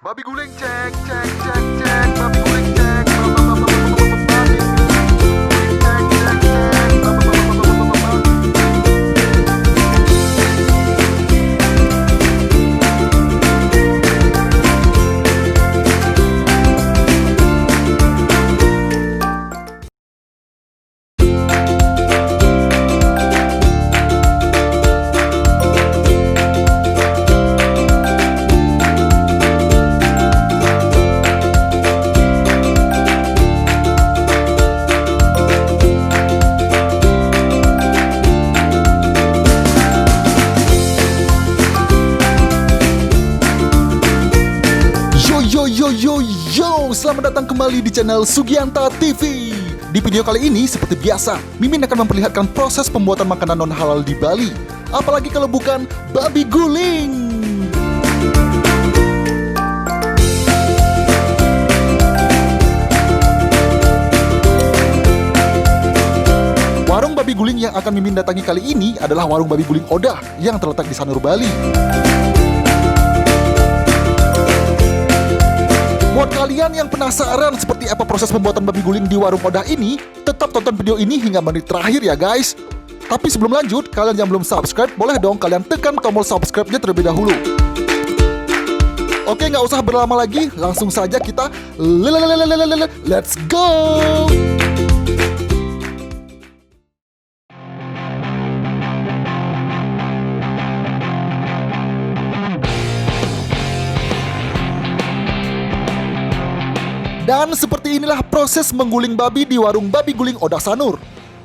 Babi guling cek cek cek cek, babi guling cek, babi guling cek cek cek, Yo, selamat datang kembali di channel Sugianta TV. Di video kali ini, seperti biasa, Mimin akan memperlihatkan proses pembuatan makanan non halal di Bali. Apalagi kalau bukan babi guling. Warung babi guling yang akan Mimin datangi kali ini adalah warung babi guling Odah yang terletak di Sanur, Bali. Buat kalian yang penasaran seperti apa proses pembuatan babi guling di warung Odah ini, tetap tonton video ini hingga menit terakhir ya guys. Tapi sebelum lanjut, kalian yang belum subscribe, boleh dong kalian tekan tombol subscribe-nya terlebih dahulu. Oke, nggak usah berlama lagi, langsung saja kita let's go! Dan seperti inilah proses mengguling babi di warung babi guling Odah Sanur.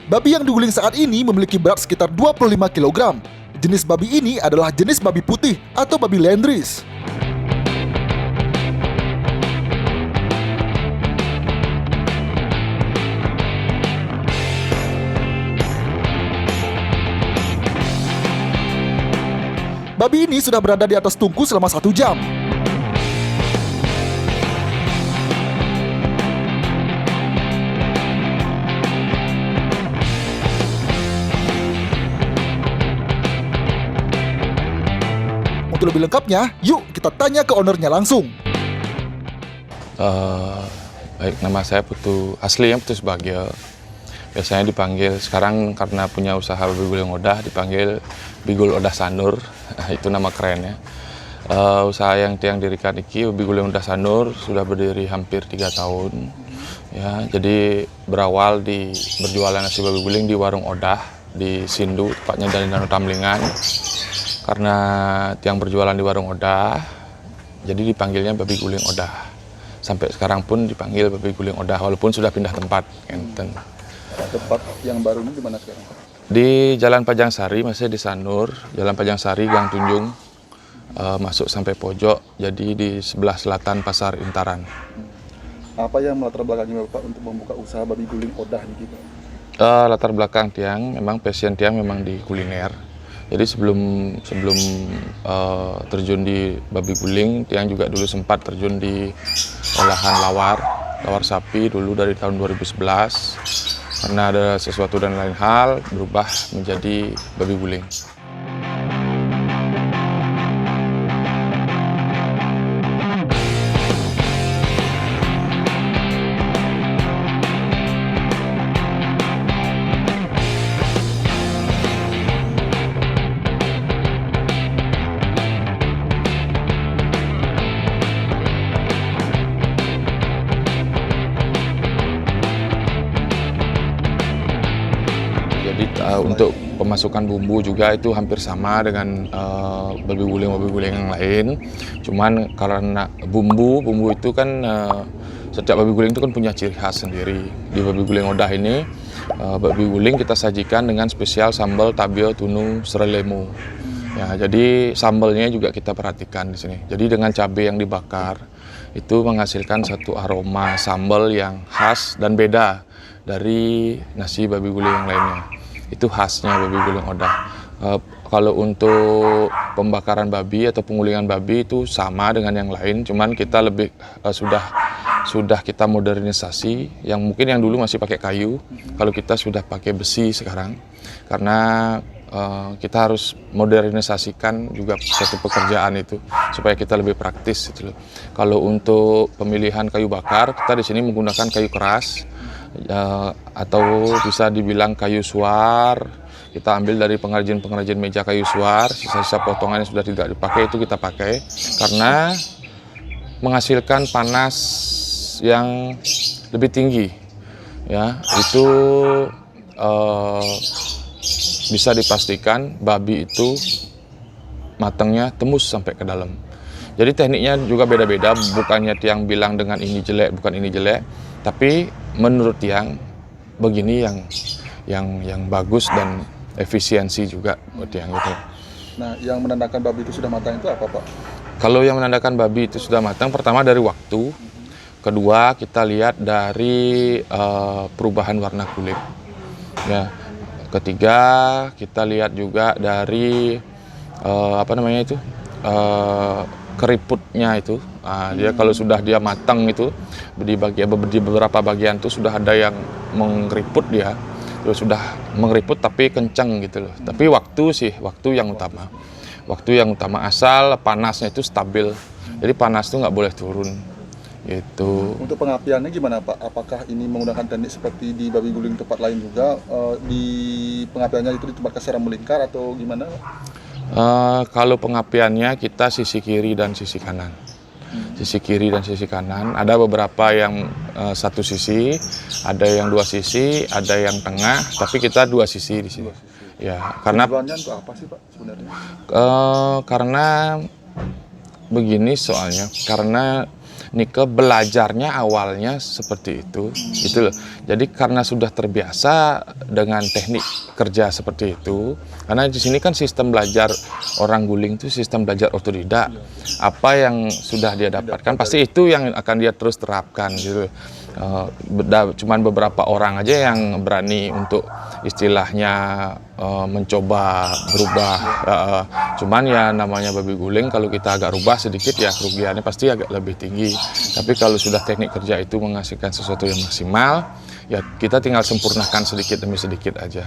Babi yang diguling saat ini memiliki berat sekitar 25 kg. Jenis babi ini adalah jenis babi putih atau babi Landrace. Babi ini sudah berada di atas tungku selama 1 jam. Untuk lebih lengkapnya, yuk kita tanya ke ownernya langsung. Baik, nama saya Putu, aslinya Putu Subagio. Biasanya dipanggil, sekarang karena punya usaha babi guling Odah, dipanggil Bigul Odah Sanur. Itu nama kerennya. Usaha yang dirikan iki, babi guling Odah Sanur, sudah berdiri hampir 3 tahun. Ya, jadi berawal di berjualan nasi babi guling di warung Odah di Sindu, tepatnya dari Danau Tamlingan. Karena yang berjualan di warung Odah, jadi dipanggilnya babi guling Odah. Sampai sekarang pun dipanggil babi guling Odah, walaupun sudah pindah tempat. Tempat yang baru ini di mana sekarang? Di Jalan Pajangsari, masih di Sanur, Jalan Pajangsari, Gang Tunjung, masuk sampai pojok, jadi di sebelah selatan Pasar Intaran. Apa yang melatar belakangnya Bapak untuk membuka usaha babi guling Odah ini? Latar belakang Tiang, memang passion Tiang memang di kuliner. Jadi sebelum terjun di babi guling, Tiang juga dulu sempat terjun di olahan lawar sapi dulu dari tahun 2011. Karena ada sesuatu dan lain hal, berubah menjadi babi guling. Untuk pemasukan bumbu juga itu hampir sama dengan babi guling yang lain. Cuman karena bumbu itu kan setiap babi guling itu kan punya ciri khas sendiri. Di babi guling Odah ini babi guling kita sajikan dengan spesial sambal tabio tunu serelemu. Ya, jadi sambalnya juga kita perhatikan di sini. Jadi dengan cabai yang dibakar itu menghasilkan satu aroma sambal yang khas dan beda dari nasi babi guling yang lainnya. Itu khasnya babi guling Odah. Kalau untuk pembakaran babi atau penggulingan babi itu sama dengan yang lain, cuman kita lebih sudah kita modernisasi. Yang mungkin yang dulu masih pakai kayu, kalau kita sudah pakai besi sekarang, karena kita harus modernisasikan juga satu pekerjaan itu supaya kita lebih praktis gitu loh. Kalau untuk pemilihan kayu bakar, kita di sini menggunakan kayu keras atau bisa dibilang kayu suar. Kita ambil dari pengrajin-pengrajin meja kayu suar, sisa-sisa potongan yang sudah tidak dipakai itu kita pakai karena menghasilkan panas yang lebih tinggi, ya itu bisa dipastikan babi itu matangnya tembus sampai ke dalam. Jadi tekniknya juga beda-beda, bukannya Tiang bilang dengan ini jelek, bukan ini jelek, tapi menurut Tiang begini yang bagus dan efisiensi juga buat Tiang gitu. Nah, yang menandakan babi itu sudah matang itu apa, Pak? Kalau yang menandakan babi itu sudah matang, pertama dari waktu, kedua kita lihat dari perubahan warna kulit, ya. Ketiga kita lihat juga dari keriputnya itu. Dia kalau sudah dia matang itu di beberapa bagian itu sudah ada yang mengeriput dia, terus sudah mengeriput tapi kencang gitu loh. Tapi waktu yang utama. Waktu yang utama asal panasnya itu stabil. Jadi panas itu nggak boleh turun. Gitu. Untuk pengapiannya gimana, Pak? Apakah ini menggunakan teknik seperti di babi guling tempat lain juga? Di pengapiannya itu ditempatkan secara melingkar atau gimana? Kalau pengapiannya kita sisi kiri dan sisi kanan. Sisi kiri dan sisi kanan. Ada beberapa yang satu sisi, ada yang dua sisi, ada yang tengah. Tapi kita dua sisi di sini. Ya, karena tujuannya untuk apa sih, Pak, sebenarnya? Karena begini soalnya, karena Nike belajarnya awalnya seperti itu, gitu loh. Jadi karena sudah terbiasa dengan teknik kerja seperti itu, karena di sini kan sistem belajar orang guling itu sistem belajar otodidak. Apa yang sudah dia dapatkan pasti itu yang akan dia terus terapkan, gitu. Cuman beberapa orang aja yang berani untuk istilahnya mencoba berubah. Cuman ya namanya babi guling, kalau kita agak rubah sedikit ya kerugiannya pasti agak lebih tinggi. Tapi kalau sudah teknik kerja itu menghasilkan sesuatu yang maksimal, ya kita tinggal sempurnakan sedikit demi sedikit aja.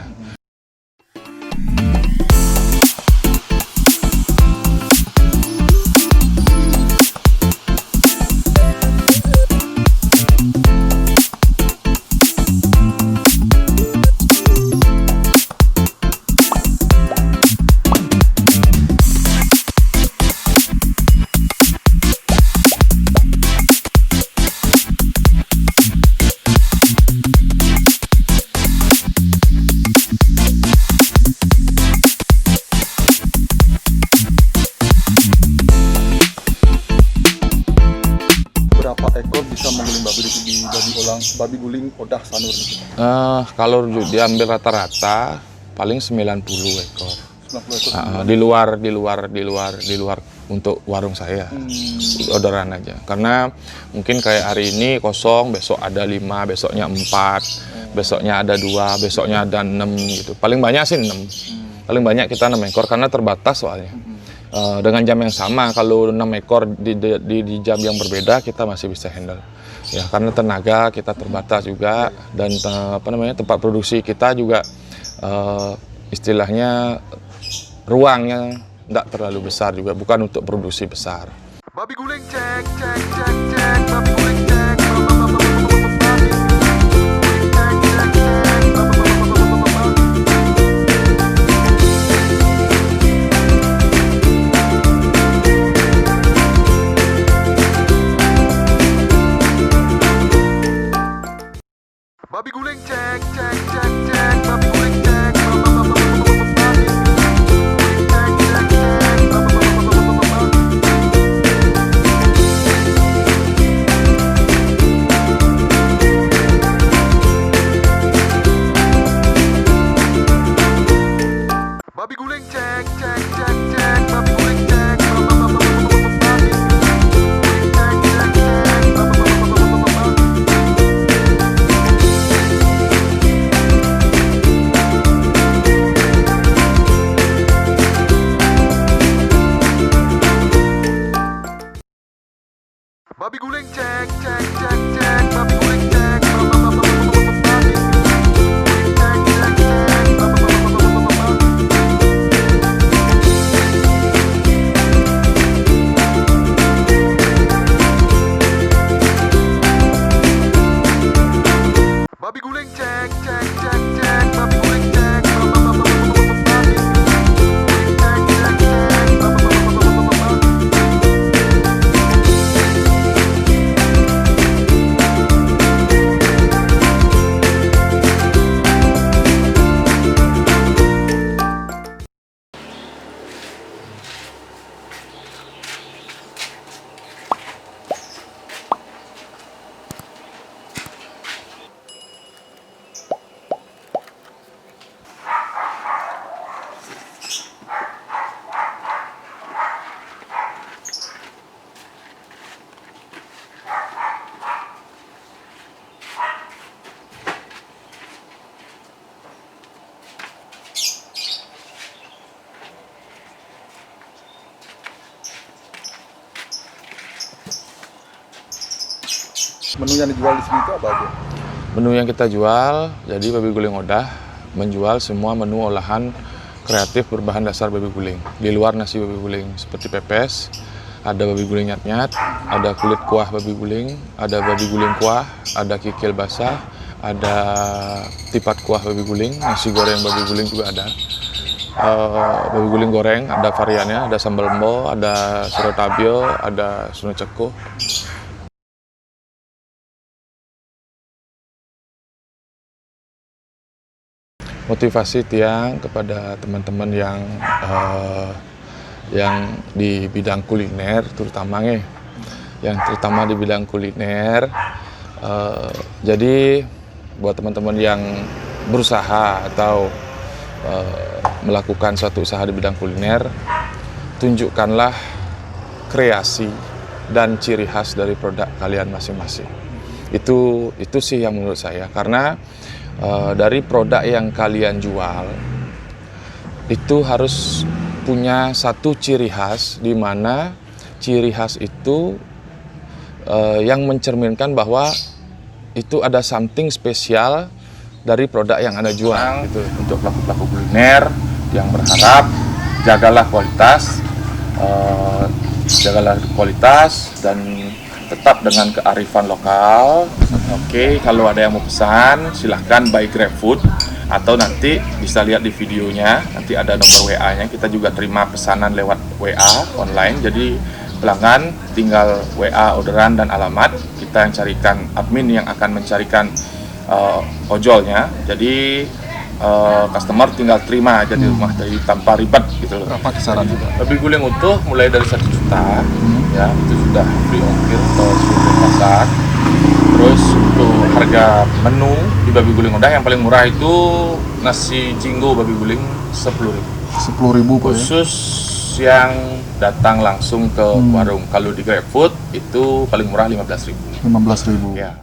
Bisa mengguling babi di babi guling Odah Sanur gitu? Kalau diambil rata-rata paling 90 ekor. 90 ekor. Di luar untuk warung saya. Orderan aja. Karena mungkin kayak hari ini kosong, besok ada 5, besoknya 4, besoknya ada 2, besoknya ada 6 gitu. Paling banyak sih 6. Paling banyak kita 6 ekor karena terbatas soalnya. Dengan jam yang sama, kalau 6 ekor di jam yang berbeda kita masih bisa handle. Ya, karena tenaga kita terbatas juga dan tempat produksi kita juga istilahnya ruangnya tidak terlalu besar juga, bukan untuk produksi besar. Babi guling cek, babi guling cek, babi guling cek, babi guling cek, babi guling cek, babi guling cek, babi guling cek, babi guling cek, babi guling cek, Babi guling cek, cek, cek, cek. Babi guling cek. Babi guling cek, cek, cek. Menu yang dijual di sini itu apa aja? Menu yang kita jual, jadi Babi Guling Odah menjual semua menu olahan kreatif berbahan dasar babi guling. Di luar nasi babi guling seperti pepes, ada babi guling nyat-nyat, ada kulit kuah babi guling, ada babi guling kuah, ada kikil basah, ada tipat kuah babi guling, nasi goreng babi guling juga ada. Babi guling goreng, ada variannya, ada sambal embo, ada serotabio, ada sunu ceko. Motivasi Tiang kepada teman-teman yang di bidang kuliner, terutama di bidang kuliner. Jadi buat teman-teman yang berusaha atau melakukan suatu usaha di bidang kuliner, tunjukkanlah kreasi dan ciri khas dari produk kalian masing-masing. Itu sih yang menurut saya, karena dari produk yang kalian jual itu harus punya satu ciri khas, di mana ciri khas itu yang mencerminkan bahwa itu ada something spesial dari produk yang Anda jual. Gitu. Untuk pelaku-pelaku kuliner yang berharap jagalah kualitas dan tetap dengan kearifan lokal. Oke, kalau ada yang mau pesan silahkan by GrabFood atau nanti bisa lihat di videonya, nanti ada nomor WA-nya. Kita juga terima pesanan lewat WA online, jadi pelanggan tinggal WA orderan dan alamat, kita yang carikan, admin yang akan mencarikan ojolnya. Jadi customer tinggal terima aja di rumah, jadi tanpa ribet gitu loh. Berapa kisaran juga? Babi guling utuh mulai dari 1 juta, ya itu sudah free ongkir ke seluruh pasar. Terus untuk harga menu di Babi Guling Odah yang paling murah itu nasi jinggo babi guling 10.000. 10.000 Khusus yang datang langsung ke warung. Kalau di GrabFood itu paling murah 15.000. 15.000. Ya.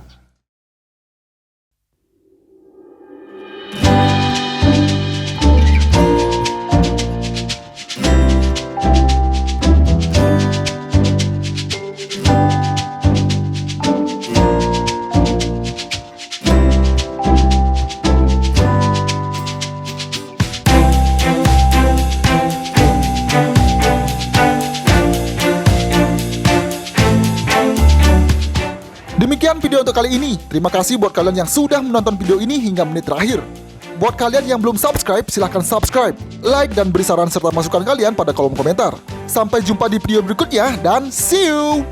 Demikian video untuk kali ini. Terima kasih buat kalian yang sudah menonton video ini hingga menit terakhir. Buat kalian yang belum subscribe, silahkan subscribe, like, dan beri saran serta masukan kalian pada kolom komentar. Sampai jumpa di video berikutnya, dan see you!